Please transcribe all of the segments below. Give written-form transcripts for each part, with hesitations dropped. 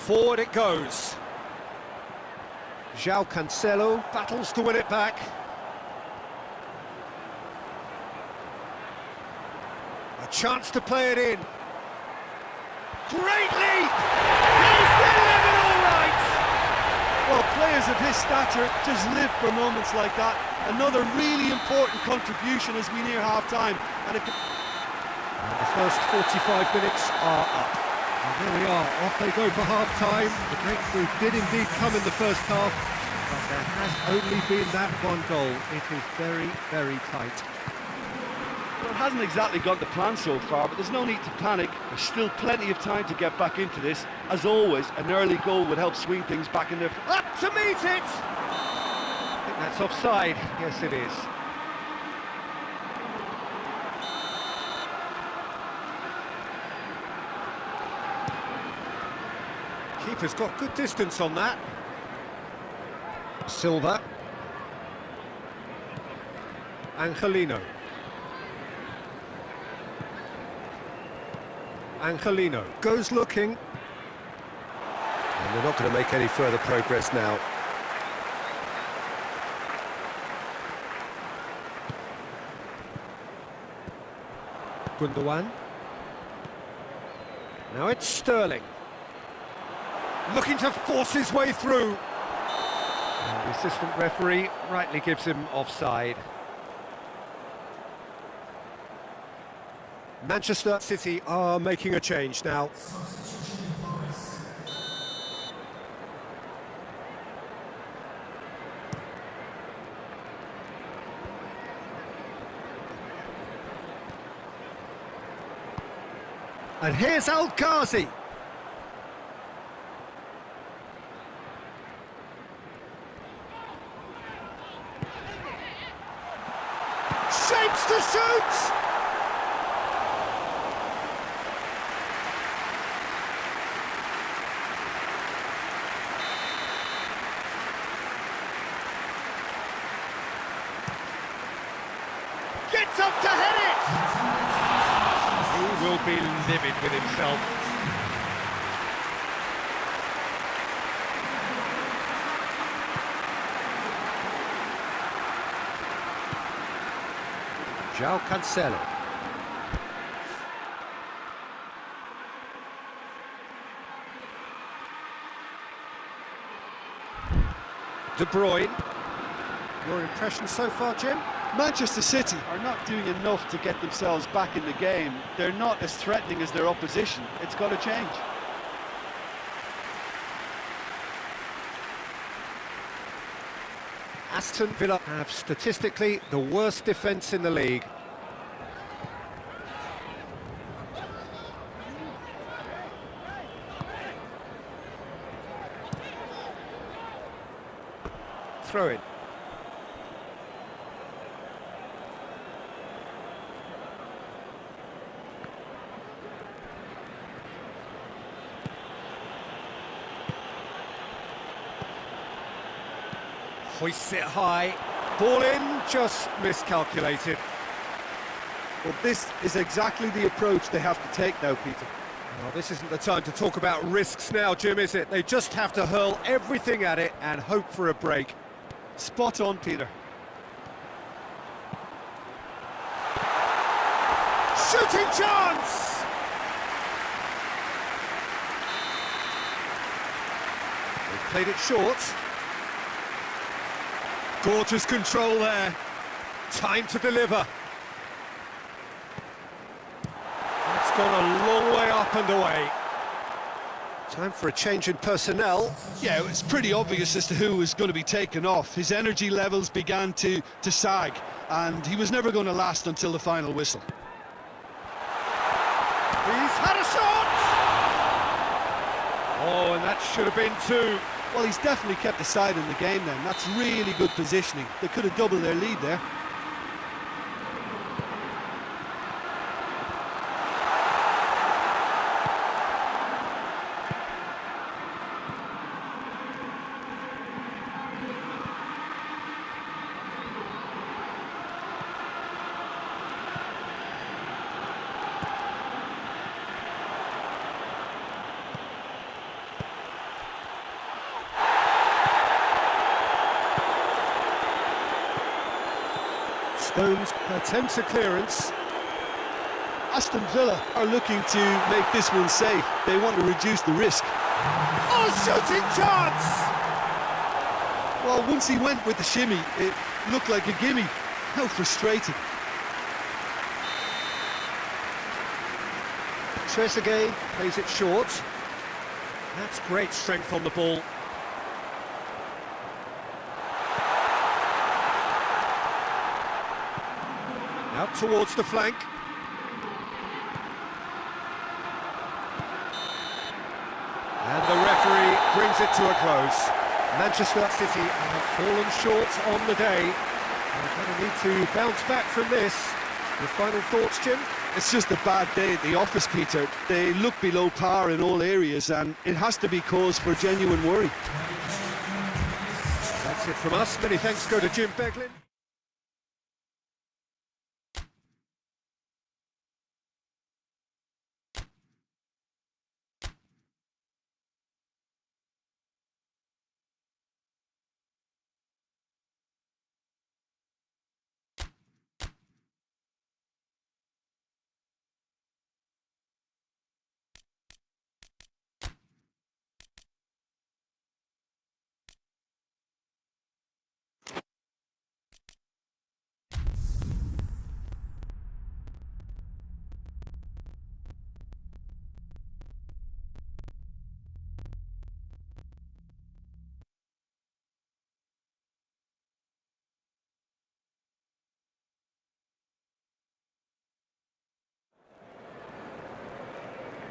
Forward it goes. João Cancelo battles to win it back. A chance to play it in. Great leap! He's delivered all right! Well, players of his stature just live for moments like that. Another really important contribution as we near half-time. And the first 45 minutes are up. And there we are, off they go for half-time. The breakthrough did indeed come in the first half, but there has only been that one goal. It is very, very tight. Well, it hasn't exactly gone to plan so far, but there's no need to panic. There's still plenty of time to get back into this. As always, an early goal would help swing things back in their... Up to meet it! I think that's offside. Yes, it is. Keeper's got good distance on that. Silva. Angelino. Angelino goes looking. And they're not going to make any further progress now. Gundogan. Now it's Sterling. Looking to force his way through. And the assistant referee rightly gives him offside. Manchester City are making a change now. And here's Al Ghazi. Shapes to shoot! Gets up to head it! He will be livid with himself. João Cancelo. De Bruyne. Your impression so far, Jim? Manchester City are not doing enough to get themselves back in the game. They're not as threatening as their opposition. It's got to change. Aston Villa have statistically the worst defence in the league. Throw in. Hoists it high, ball in, just miscalculated. Well, this is exactly the approach they have to take now, Peter. Well, this isn't the time to talk about risks now, Jim, is it? They just have to hurl everything at it and hope for a break. Spot on, Peter. Shooting chance! They've played it short. Gorgeous control there. Time to deliver. It's gone a long way up and away. Time for a change in personnel. Yeah, it's pretty obvious as to who was going to be taken off. His energy levels began to sag, and he was never going to last until the final whistle. He's had a shot! Oh, and that should have been two. Well, he's definitely kept the side in the game then. That's really good positioning. They could have doubled their lead there. Stones attempts a clearance. Aston Villa are looking to make this one safe. They want to reduce the risk. Oh, shooting chance! Well, once he went with the shimmy, it looked like a gimme. How frustrating. Trezeguet plays it short. That's great strength on the ball. Out towards the flank. And the referee brings it to a close. Manchester City have fallen short on the day. They're going to need to bounce back from this. Your final thoughts, Jim? It's just a bad day at the office, Peter. They look below par in all areas, and it has to be cause for genuine worry. That's it from us. Many thanks go to Jim Beglin.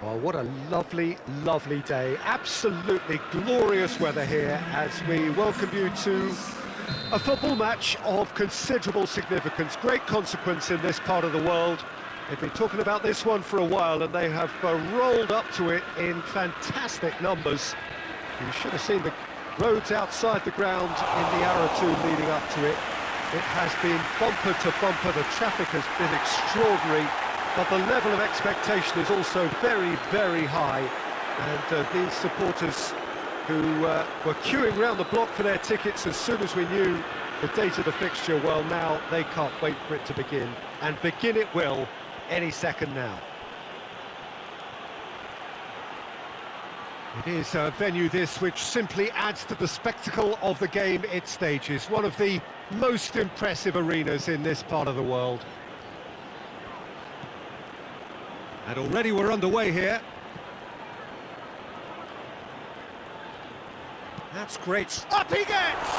Oh, what a lovely, lovely day. Absolutely glorious weather here as we welcome you to a football match of considerable significance, great consequence in this part of the world. They've been talking about this one for a while and they have rolled up to it in fantastic numbers. You should have seen the roads outside the ground in the hour or two leading up to it. It has been bumper to bumper, the traffic has been extraordinary. But the level of expectation is also very, very high. And these supporters who were queuing round the block for their tickets as soon as we knew the date of the fixture, well, now they can't wait for it to begin. And begin it will any second now. It is a venue this which simply adds to the spectacle of the game it stages. One of the most impressive arenas in this part of the world. And already we're underway here. That's great. Up he gets!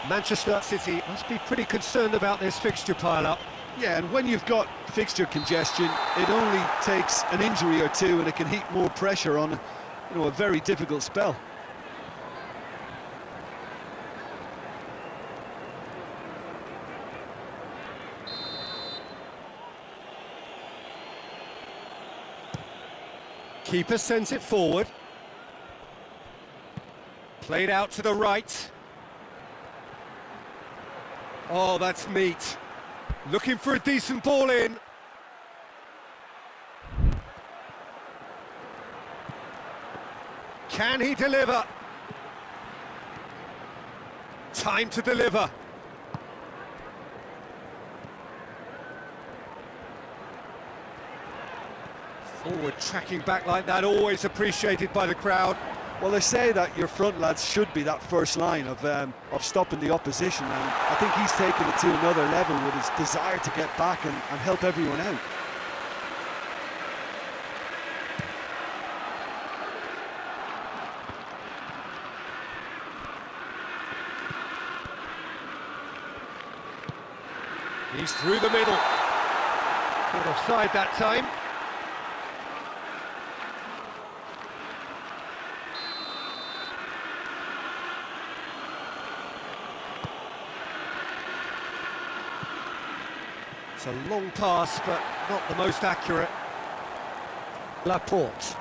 Manchester City must be pretty concerned about this fixture pile-up. Yeah, and when you've got fixture congestion, it only takes an injury or two and it can heap more pressure on, a very difficult spell. Keeper sends it forward. Played out to the right. Oh, that's neat. Looking for a decent ball in. Can he deliver? Time to deliver. Forward tracking back like that, always appreciated by the crowd. Well, they say that your front lads should be that first line of stopping the opposition, and I think he's taken it to another level with his desire to get back and help everyone out. He's through the middle. Caught offside that time. It's a long pass, but not the most accurate. Laporte.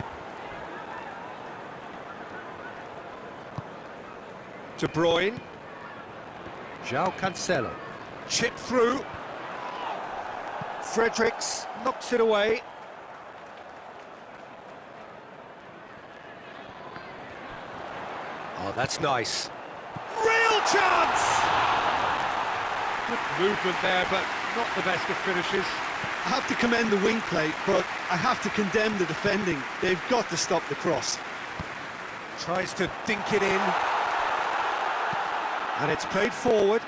De Bruyne. João Cancelo. Chip through. Fredericks knocks it away. Oh, that's nice. Real chance! Good movement there, but not the best of finishes. I have to commend the wing play, but I have to condemn the defending. They've got to stop the cross. Tries to dink it in. And it's played forward.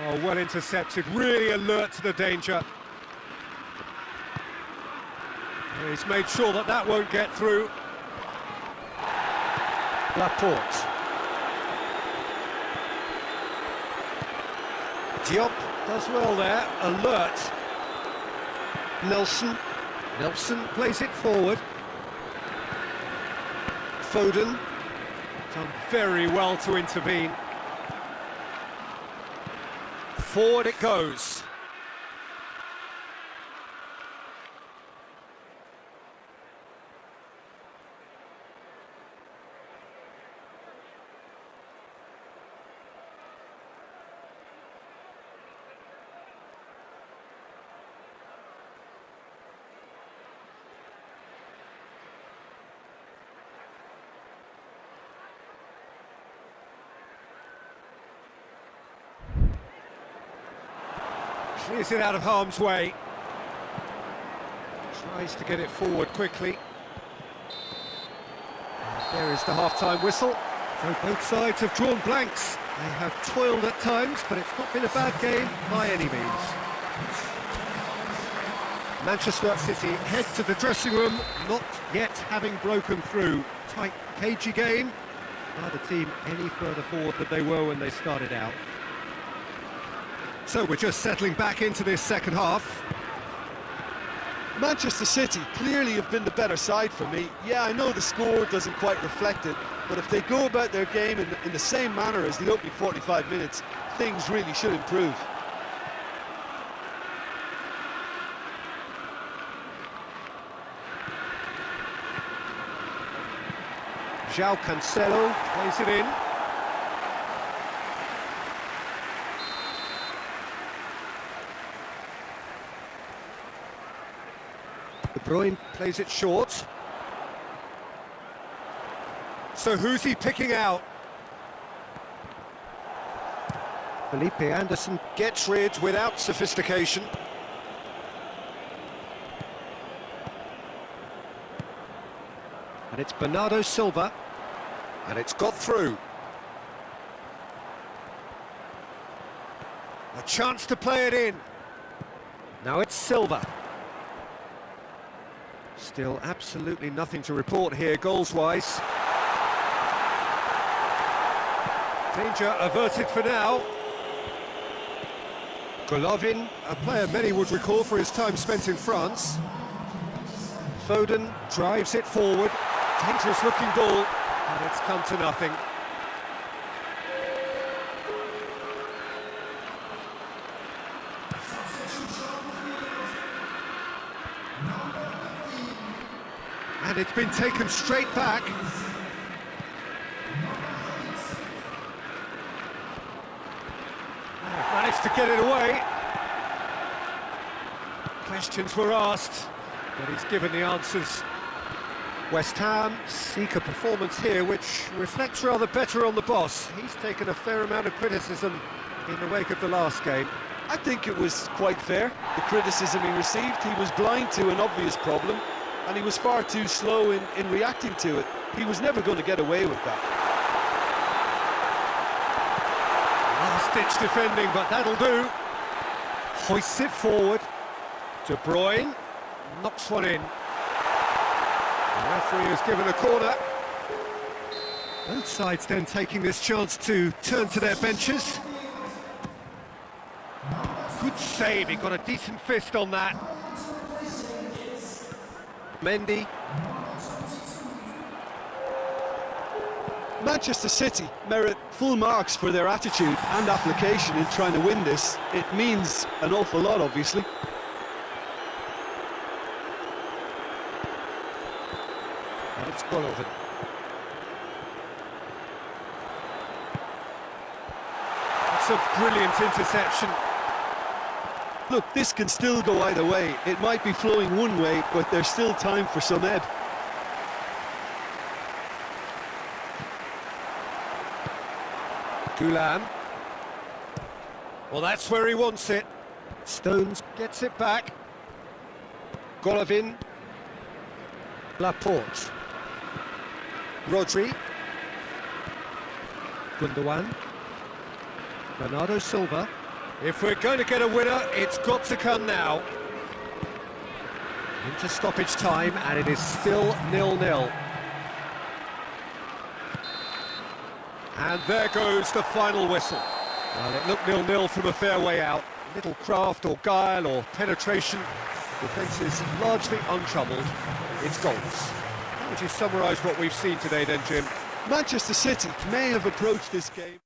Oh, well intercepted, really alert to the danger. He's made sure that that won't get through. Laporte. Diop does well there, alert. Nelson plays it forward. Foden. Done very well to intervene. Forward it goes. Clears it out of harm's way. Tries to get it forward quickly. There is the half-time whistle. So both sides have drawn blanks. They have toiled at times, but it's not been a bad game by any means. Manchester City head to the dressing room, not yet having broken through. Tight, cagey game. Neither team any further forward than they were when they started out. So we're just settling back into this second half. Manchester City clearly have been the better side for me. Yeah, I know the score doesn't quite reflect it, but if they go about their game in the same manner as the opening 45 minutes, things really should improve. João Cancelo plays it in. De Bruyne plays it short. So who's he picking out? Felipe Anderson gets rid without sophistication. And it's Bernardo Silva. And it's got through. A chance to play it in. Now it's Silva. Still absolutely nothing to report here, goals-wise. Danger averted for now. Golovin, a player many would recall for his time spent in France. Foden drives it forward. Dangerous-looking ball, and it's come to nothing. And it's been taken straight back. They've managed to get it away. Questions were asked, but he's given the answers. West Ham seek a performance here which reflects rather better on the boss. He's taken a fair amount of criticism in the wake of the last game. I think it was quite fair, the criticism he received. He was blind to an obvious problem, and he was far too slow in reacting to it. He was never going to get away with that. Last-ditch defending, but that'll do. Hoists it forward. De Bruyne knocks one in. The referee has given a corner. Both sides then taking this chance to turn to their benches. Good save, he got a decent fist on that. Mendy. Manchester City merit full marks for their attitude and application in trying to win this. It means an awful lot, obviously. And it's Golovin. It's a brilliant interception. Look, this can still go either way. It might be flowing one way, but there's still time for some ebb. Gulan. Well, that's where he wants it. Stones gets it back. Golovin. Laporte. Rodri. Gundogan. Bernardo Silva. If we're going to get a winner, it's got to come now. Into stoppage time, and it is still 0-0. And there goes the final whistle. Well, it looked 0-0 from a fair way out. Little craft or guile or penetration. Defence is largely untroubled. It's goals. How would you summarise what we've seen today then, Jim? Manchester City may have approached this game.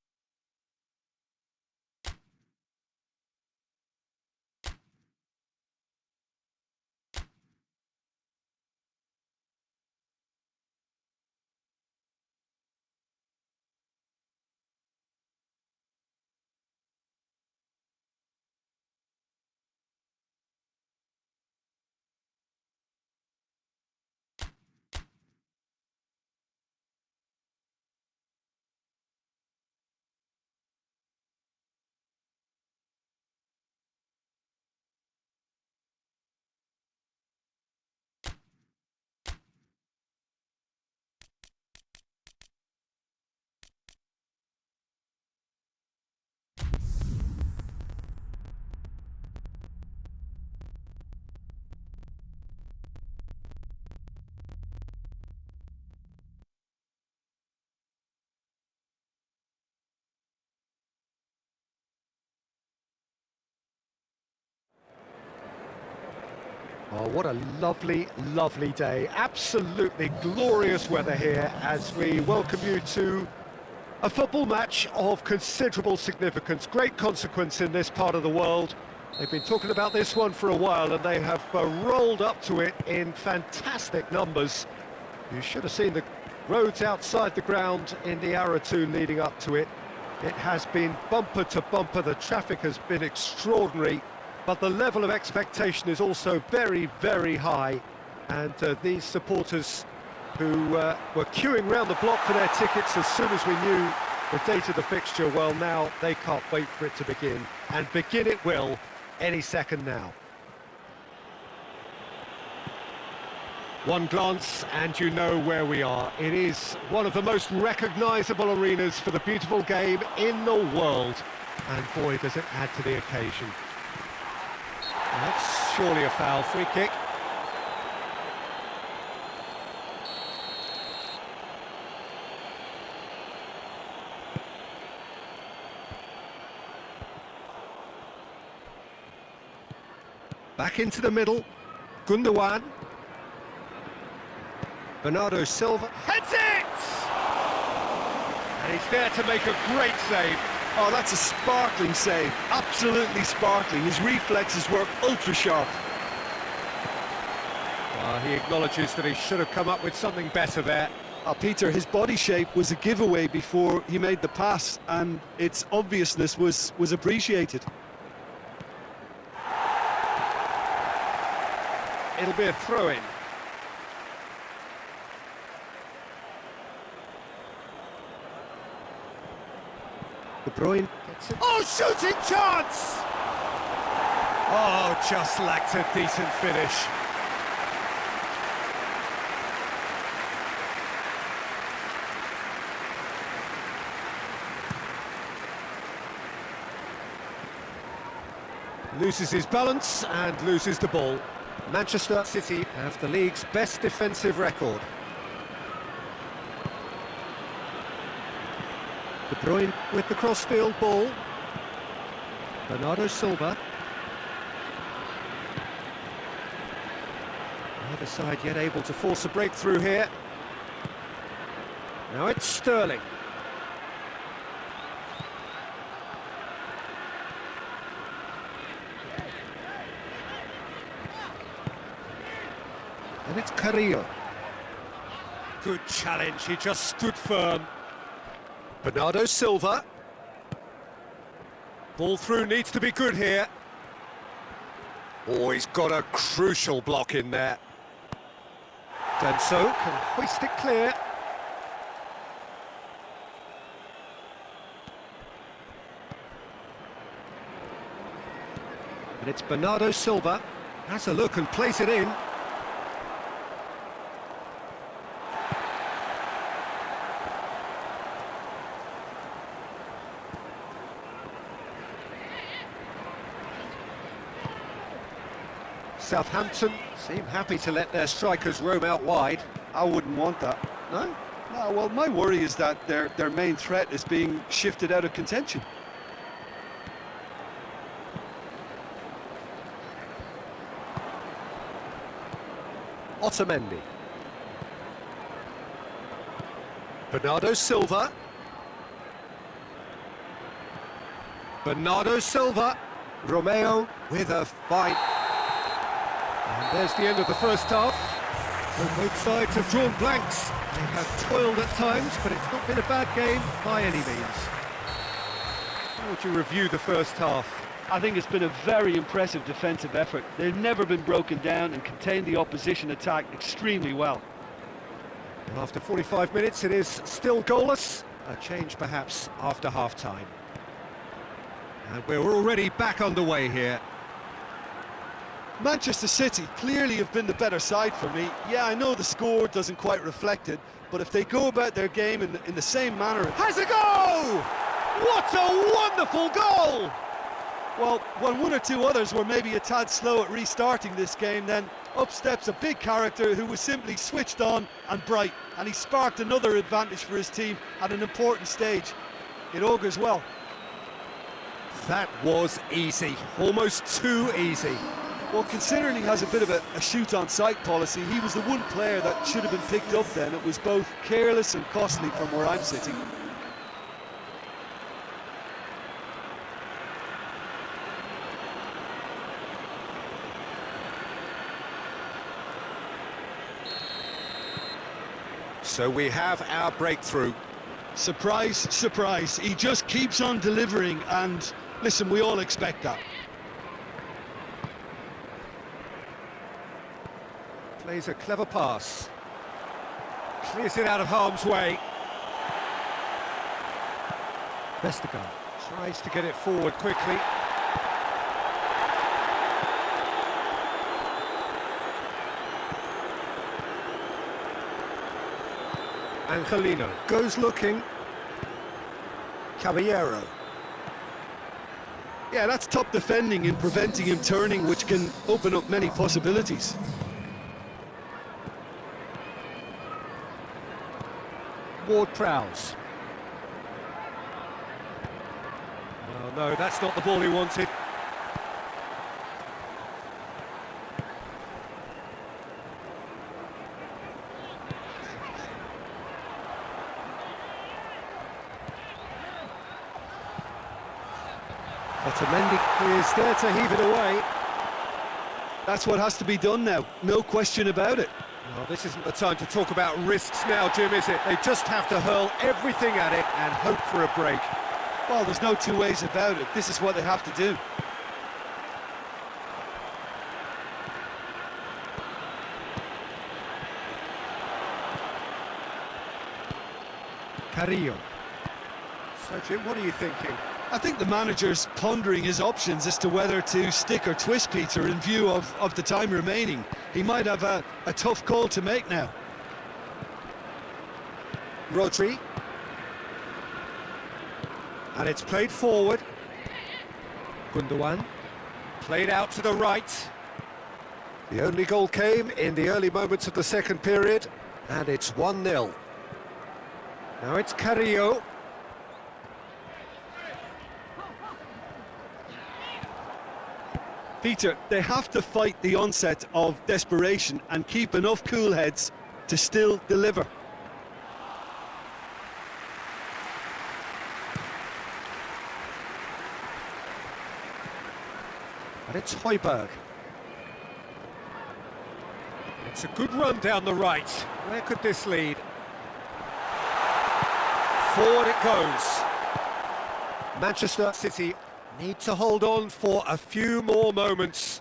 Oh, what a lovely, lovely day. Absolutely glorious weather here as we welcome you to a football match of considerable significance. Great consequence in this part of the world. They've been talking about this one for a while and they have rolled up to it in fantastic numbers. You should have seen the roads outside the ground in the hour or two leading up to it. It has been bumper to bumper. The traffic has been extraordinary. But the level of expectation is also very, very high. And these supporters who were queuing round the block for their tickets as soon as we knew the date of the fixture, well, now they can't wait for it to begin. And begin it will any second now. One glance and you know where we are. It is one of the most recognisable arenas for the beautiful game in the world. And boy, does it add to the occasion. That's surely a foul. Free kick. Back into the middle. Gundogan. Bernardo Silva. Heads it! And he's there to make a great save. Oh, that's a sparkling save. Absolutely sparkling. His reflexes work ultra sharp. He acknowledges that he should have come up with something better there. Peter, his body shape was a giveaway before he made the pass, and its obviousness was appreciated. It'll be a throw-in. De Bruyne gets it. Oh, shooting chance! Oh, just lacked a decent finish. Loses his balance and loses the ball. Manchester City have the league's best defensive record. De Bruyne with the crossfield ball. Bernardo Silva. Neither side yet able to force a breakthrough here. Now it's Sterling. And it's Carrillo. Good challenge, he just stood firm. Bernardo Silva. Ball through needs to be good here. Oh, he's got a crucial block in there. Danso can hoist it clear. And it's Bernardo Silva. Has a look and plays it in. Southampton seem happy to let their strikers roam out wide. I wouldn't want that. No? No, well, my worry is that their main threat is being shifted out of contention. Otamendi. Bernardo Silva. Bernardo Silva. Romeo with a fight. And there's the end of the first half. So both sides have drawn blanks. They have toiled at times, but it's not been a bad game by any means. How would you review the first half? I think it's been a very impressive defensive effort. They've never been broken down and contained the opposition attack extremely well. After 45 minutes, it is still goalless. A change perhaps after half-time. And we're already back underway here. Manchester City clearly have been the better side for me. Yeah, I know the score doesn't quite reflect it, but if they go about their game in the same manner... Has a go! What a wonderful goal! Well, when one or two others were maybe a tad slow at restarting this game, then up steps a big character who was simply switched on and bright, and he sparked another advantage for his team at an important stage. It augurs well. That was easy, almost too easy. Well, considering he has a bit of a shoot-on-sight policy, he was the one player that should have been picked up then. It was both careless and costly from where I'm sitting. So we have our breakthrough. Surprise, surprise. He just keeps on delivering, and listen, we all expect that. Plays a clever pass. Clears it out of harm's way. Vestergaard tries to get it forward quickly. Angelino goes looking. Caballero. Yeah, that's top defending and preventing him turning, which can open up many possibilities. Ward-Prowse. Oh no, that's not the ball he wanted. Otamendi is there to heave it away. That's what has to be done now, no question about it. Well, this isn't the time to talk about risks now, Jim, is it? They just have to hurl everything at it and hope for a break. Well, there's no two ways about it. This is what they have to do. Carrillo. So, Jim, what are you thinking? I think the manager's pondering his options as to whether to stick or twist Peter in view of the time remaining. He might have a tough call to make now. Rodri. And it's played forward. Gundogan. Played out to the right. The only goal came in the early moments of the second period, and it's 1-0. Now it's Carrillo. Peter, they have to fight the onset of desperation and keep enough cool heads to still deliver. And it's Højbjerg. It's a good run down the right. Where could this lead? Forward it goes. Manchester City need to hold on for a few more moments.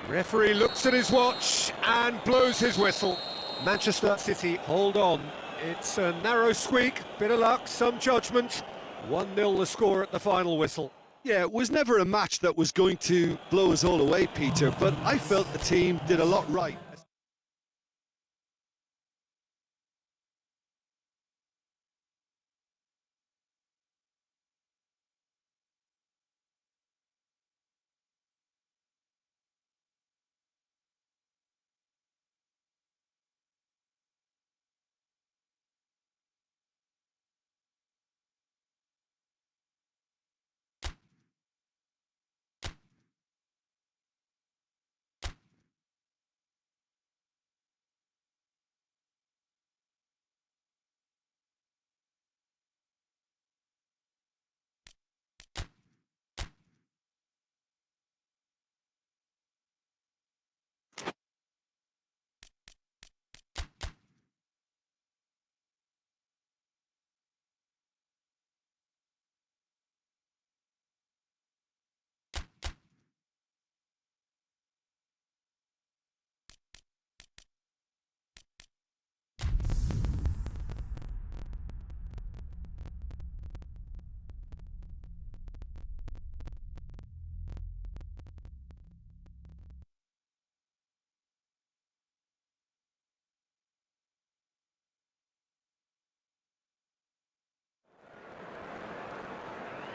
Referee looks at his watch and blows his whistle. Manchester City hold on. It's a narrow squeak, bit of luck, some judgment. 1-0 the score at the final whistle. Yeah, it was never a match that was going to blow us all away, Peter, but I felt the team did a lot right.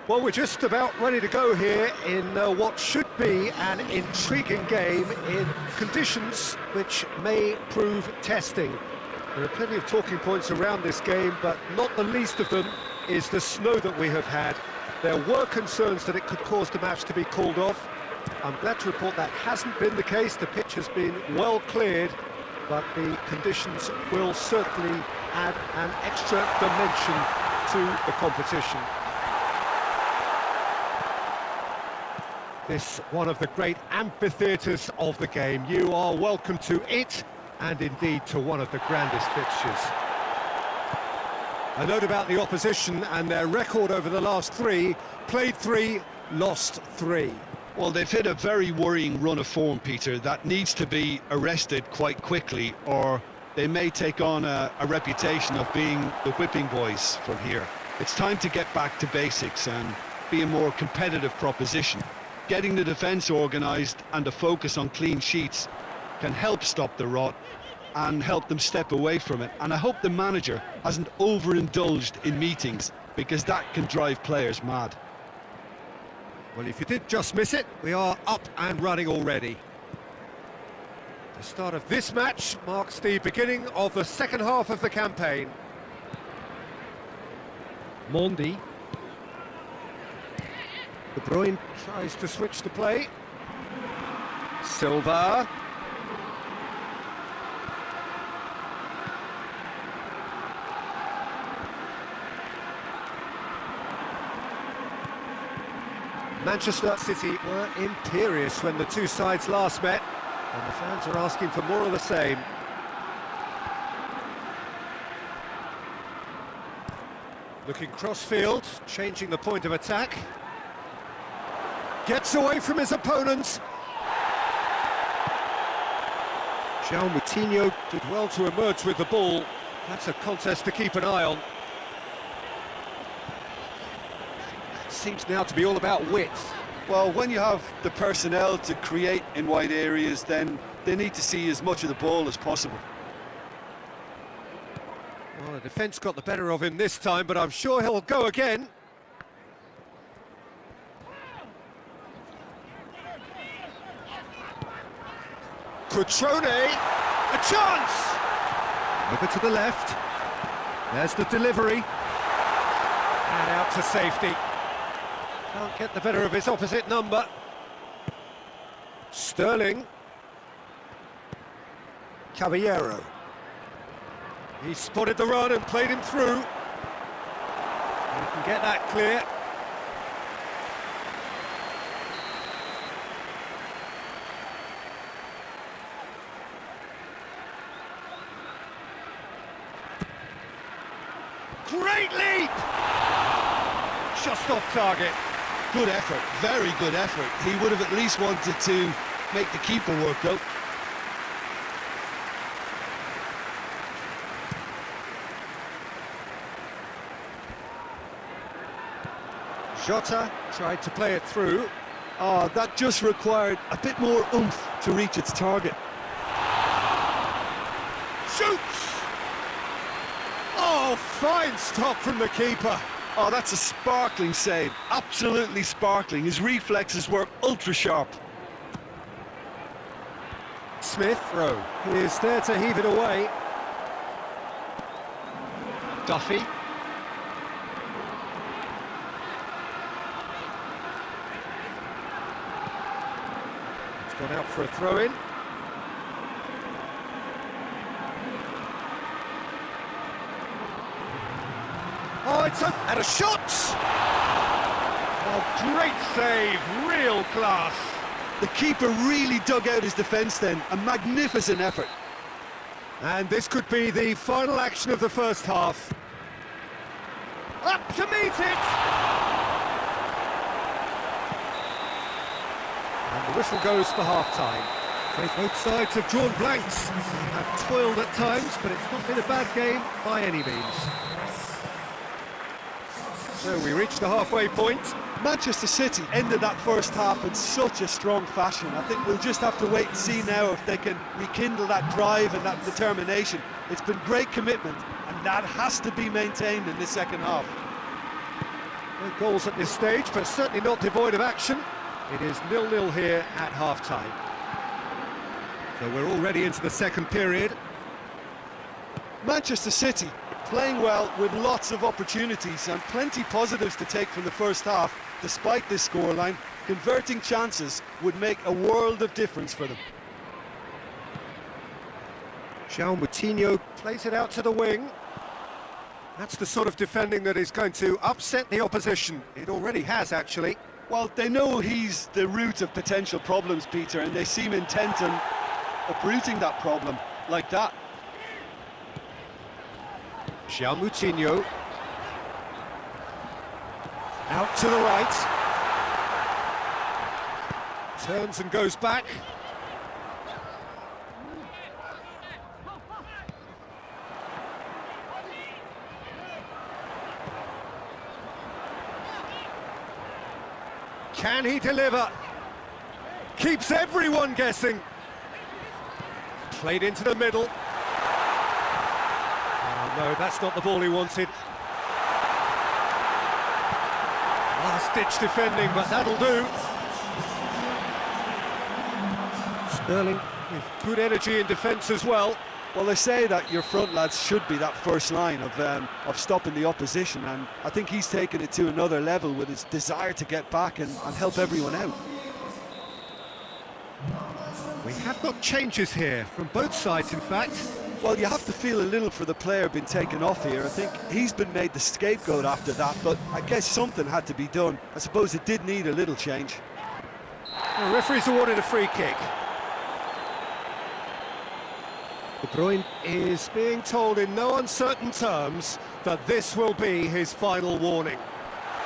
Well, we're just about ready to go here in what should be an intriguing game in conditions which may prove testing. There are plenty of talking points around this game, but not the least of them is the snow that we have had. There were concerns that it could cause the match to be called off. I'm glad to report that hasn't been the case. The pitch has been well cleared, but the conditions will certainly add an extra dimension to the competition. This one of the great amphitheatres of the game. You are welcome to it, and indeed to one of the grandest fixtures. A note about the opposition and their record over the last three: played 3, lost 3. Well, they've hit a very worrying run of form, Peter, that needs to be arrested quite quickly, or they may take on a reputation of being the whipping boys from here. It's time to get back to basics and be a more competitive proposition. Getting the defence organised and a focus on clean sheets can help stop the rot and help them step away from it. And I hope the manager hasn't overindulged in meetings, because that can drive players mad. Well, if you did just miss it, we are up and running already. The start of this match marks the beginning of the second half of the campaign. Mondi. De Bruyne tries to switch the play. Silva. Manchester City were imperious when the two sides last met, and the fans are asking for more of the same. Looking cross-field, changing the point of attack. Gets away from his opponents. João Moutinho did well to emerge with the ball. That's a contest to keep an eye on. Seems now to be all about width. Well, when you have the personnel to create in wide areas, then they need to see as much of the ball as possible. Well, the defence got the better of him this time, but I'm sure he'll go again. Cutrone, a chance! Over to the left. There's the delivery. And out to safety. Can't get the better of his opposite number. Sterling. Caballero. He spotted the run and played him through. He can get that clear. Great leap! Just off target. Good effort, very good effort. He would have at least wanted to make the keeper work, though. Jota tried to play it through. Oh, that just required a bit more oomph to reach its target. Shoots! Oh, fine stop from the keeper. Oh, that's a sparkling save. Absolutely sparkling. His reflexes were ultra sharp. Smith throw. He is there to heave it away. Duffy. It's gone out for a throw-in. Oh, it's a... and a shot! Oh, great save, real class. The keeper really dug out his defence then. A magnificent effort. And this could be the final action of the first half. Up to meet it! And the whistle goes for half-time. Both sides have drawn blanks, have toiled at times, but it's not been a bad game by any means. So we reach the halfway point. Manchester City ended that first half in such a strong fashion. I think we'll just have to wait and see now if they can rekindle that drive and that determination. It's been great commitment, and that has to be maintained in the second half. No goals at this stage, but certainly not devoid of action. It is 0-0 here at half-time. So we're already into the second period. Manchester City playing well with lots of opportunities and plenty positives to take from the first half. Despite this scoreline, converting chances would make a world of difference for them. João Moutinho plays it out to the wing. That's the sort of defending that is going to upset the opposition. It already has, actually. Well, they know he's the root of potential problems, Peter, and they seem intent on uprooting that problem like that. João Moutinho. Out to the right. Turns and goes back. Can he deliver? Keeps everyone guessing. Played into the middle. Oh no, that's not the ball he wanted. Last-ditch defending, but that'll do. Sterling with good energy in defence as well. Well, they say that your front lads should be that first line of stopping the opposition, and I think he's taken it to another level with his desire to get back and help everyone out. We have got changes here from both sides, in fact. Well, you have to feel a little for the player being taken off here. I think he's been made the scapegoat after that, but I guess something had to be done. I suppose it did need a little change. The referee's awarded a free kick. De Bruyne is being told in no uncertain terms that this will be his final warning.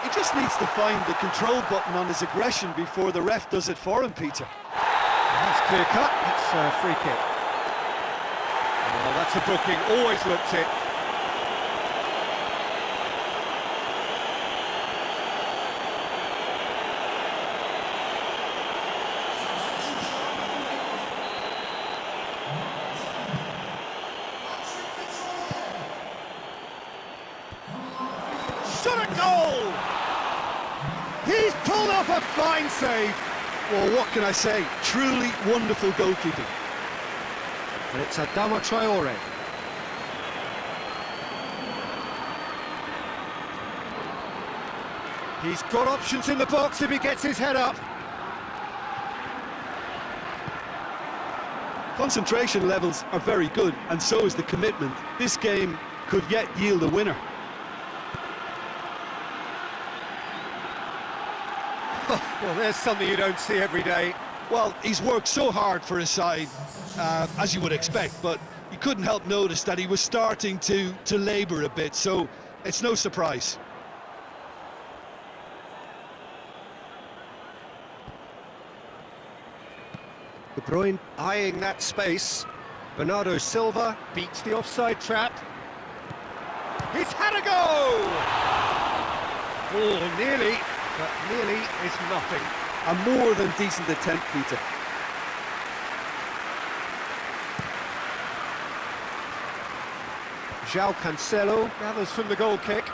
He just needs to find the control button on his aggression before the ref does it for him, Peter. That's clear cut, it's a free kick. Oh, that's a booking, always looked it. Shot a goal! He's pulled off a fine save. Well, what can I say? Truly wonderful goalkeeping. And it's Adama Traore. He's got options in the box if he gets his head up. Concentration levels are very good, and so is the commitment. This game could yet yield a winner. Well, there's something you don't see every day. Well, he's worked so hard for his side, as you would expect, but you couldn't help notice that he was starting to labour a bit, so it's no surprise. De Bruyne eyeing that space. Bernardo Silva beats the offside trap. He's had a go! Oh, nearly. but nearly is nothing. A more than decent attempt, Peter. João Cancelo gathers from the goal kick.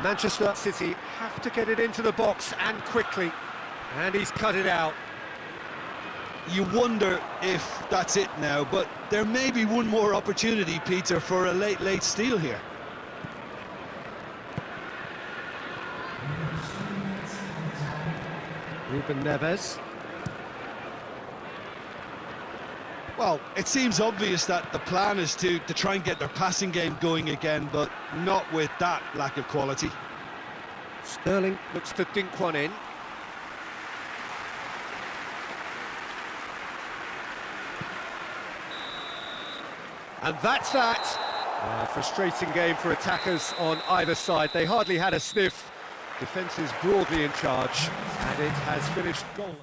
Manchester City have to get it into the box and quickly. And he's cut it out. You wonder if that's it now, but there may be one more opportunity, Peter, for a late steal here. Ruben Neves. Well, it seems obvious that the plan is to try and get their passing game going again, but not with that lack of quality. Sterling looks to dink one in. And that's that. Frustrating game for attackers on either side. They hardly had a sniff. Defence is broadly in charge, and it has finished goal.